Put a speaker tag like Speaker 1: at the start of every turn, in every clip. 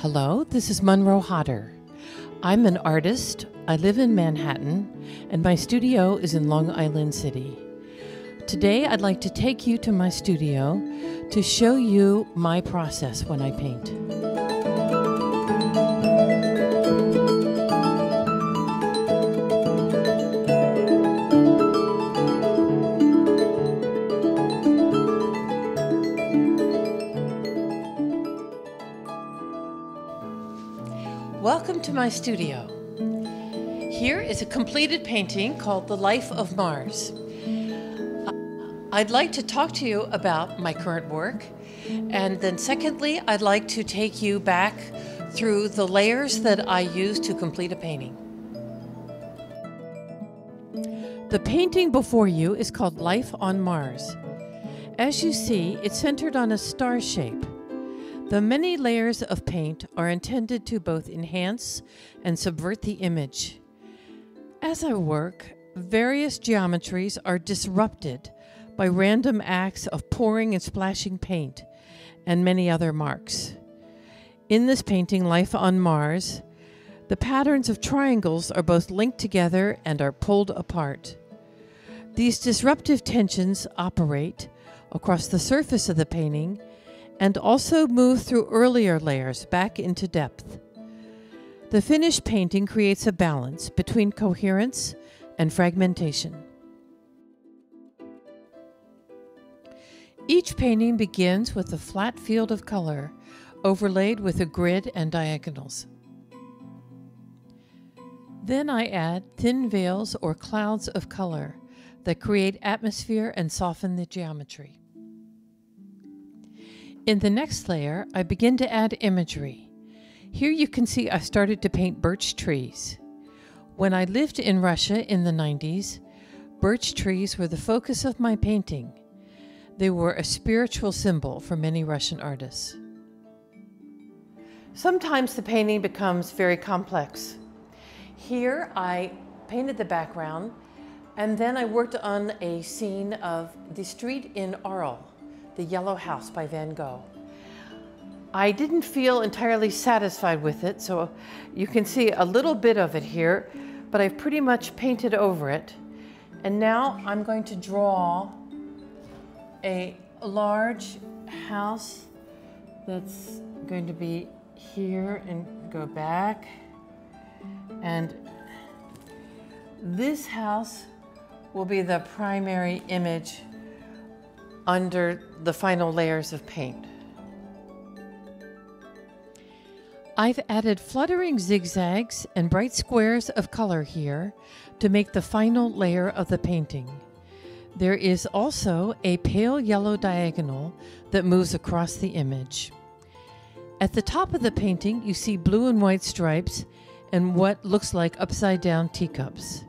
Speaker 1: Hello, this is Monroe Hodder. I'm an artist, I live in Manhattan, and my studio is in Long Island City. Today I'd like to take you to my studio to show you my process when I paint. Welcome to my studio. Here is a completed painting called The Life of Mars. I'd like to talk to you about my current work, and then secondly, I'd like to take you back through the layers that I use to complete a painting. The painting before you is called Life on Mars. As you see, it's centered on a star shape. The many layers of paint are intended to both enhance and subvert the image. As I work, various geometries are disrupted by random acts of pouring and splashing paint and many other marks. In this painting, Life on Mars, the patterns of triangles are both linked together and are pulled apart. These disruptive tensions operate across the surface of the painting and also move through earlier layers back into depth. The finished painting creates a balance between coherence and fragmentation. Each painting begins with a flat field of color overlaid with a grid and diagonals. Then I add thin veils or clouds of color that create atmosphere and soften the geometry. In the next layer, I begin to add imagery. Here you can see I started to paint birch trees. When I lived in Russia in the 90s, birch trees were the focus of my painting. They were a spiritual symbol for many Russian artists. Sometimes the painting becomes very complex. Here I painted the background, and then I worked on a scene of the street in Arles, The Yellow House by Van Gogh. I didn't feel entirely satisfied with it, so you can see a little bit of it here, but I've pretty much painted over it. And now I'm going to draw a large house that's going to be here and go back. And this house will be the primary image under the final layers of paint. I've added fluttering zigzags and bright squares of color here to make the final layer of the painting. There is also a pale yellow diagonal that moves across the image. At the top of the painting, you see blue and white stripes and what looks like upside down teacups.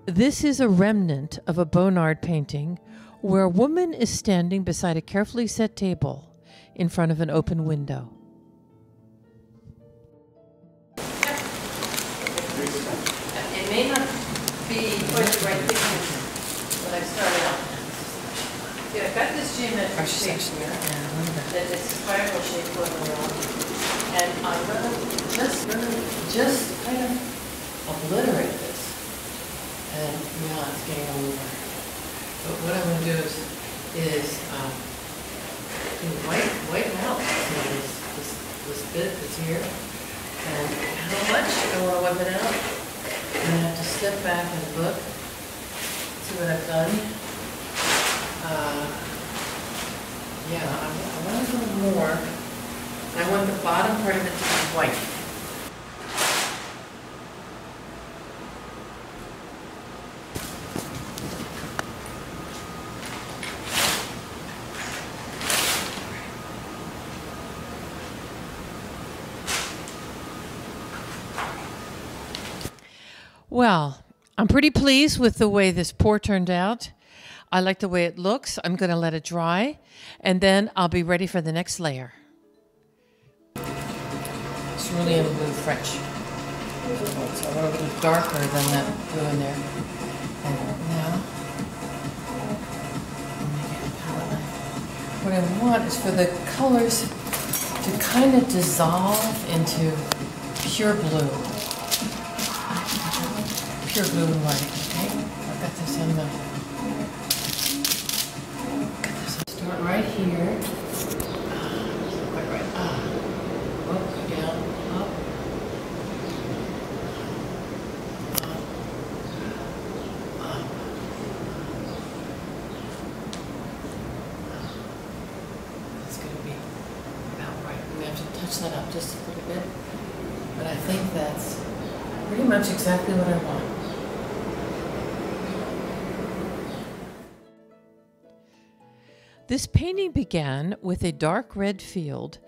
Speaker 1: This is a remnant of a Bonnard painting where a woman is standing beside a carefully set table in front of an open window. It may not be quite the right thing, but I've started out. See, I've got this geometric shape here, that it's a spiral shape going around, and I'm going to just kind of obliterate this, and now it's getting over. But what I'm going to do is do white out this bit that's here. And how much I want to wipe it out. And I have to step back and look, see what I've done. Yeah, I want a little more. And I want the bottom part of it to be white. Well, I'm pretty pleased with the way this pour turned out. I like the way it looks. I'm going to let it dry, and then I'll be ready for the next layer. It's really in blue French. So a little darker than that blue in there. And now, what I want is for the colors to kind of dissolve into pure blue. Pure blue and white, okay? I've got this on the... Start right here. Quite right. Up, down, up. That's going to be about right. I'm going to have to touch that up just a little bit. But I think that's pretty much exactly what I want. This painting began with a dark red field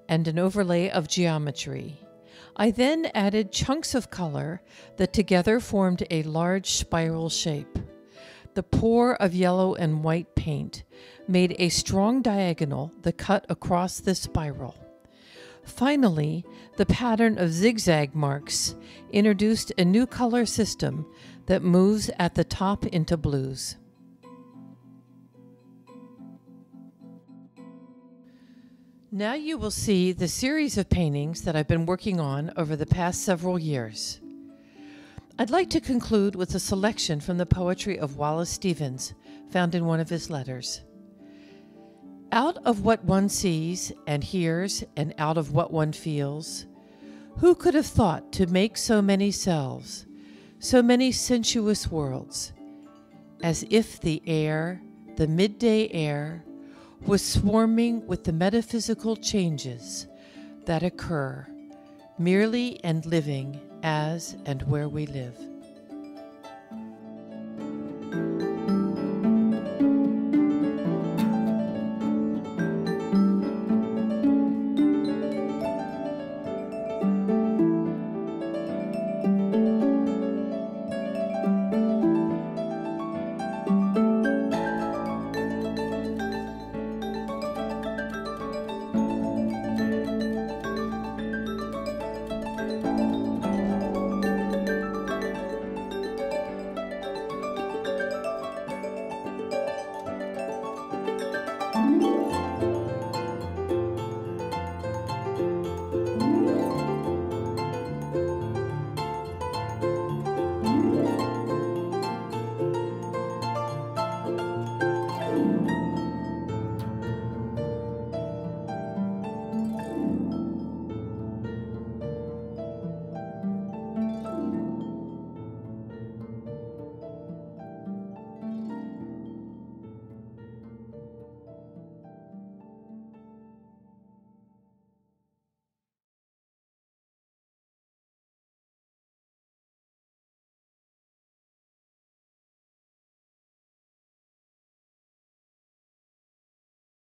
Speaker 1: and an overlay of geometry. I then added chunks of color that together formed a large spiral shape. The pour of yellow and white paint made a strong diagonal that cut across the spiral. Finally, the pattern of zigzag marks introduced a new color system that moves at the top into blues. Now you will see the series of paintings that I've been working on over the past several years. I'd like to conclude with a selection from the poetry of Wallace Stevens, found in one of his letters. Out of what one sees and hears, and out of what one feels, who could have thought to make so many selves, so many sensuous worlds, as if the air, the midday air, was swarming with the metaphysical changes that occur merely and living as and where we live.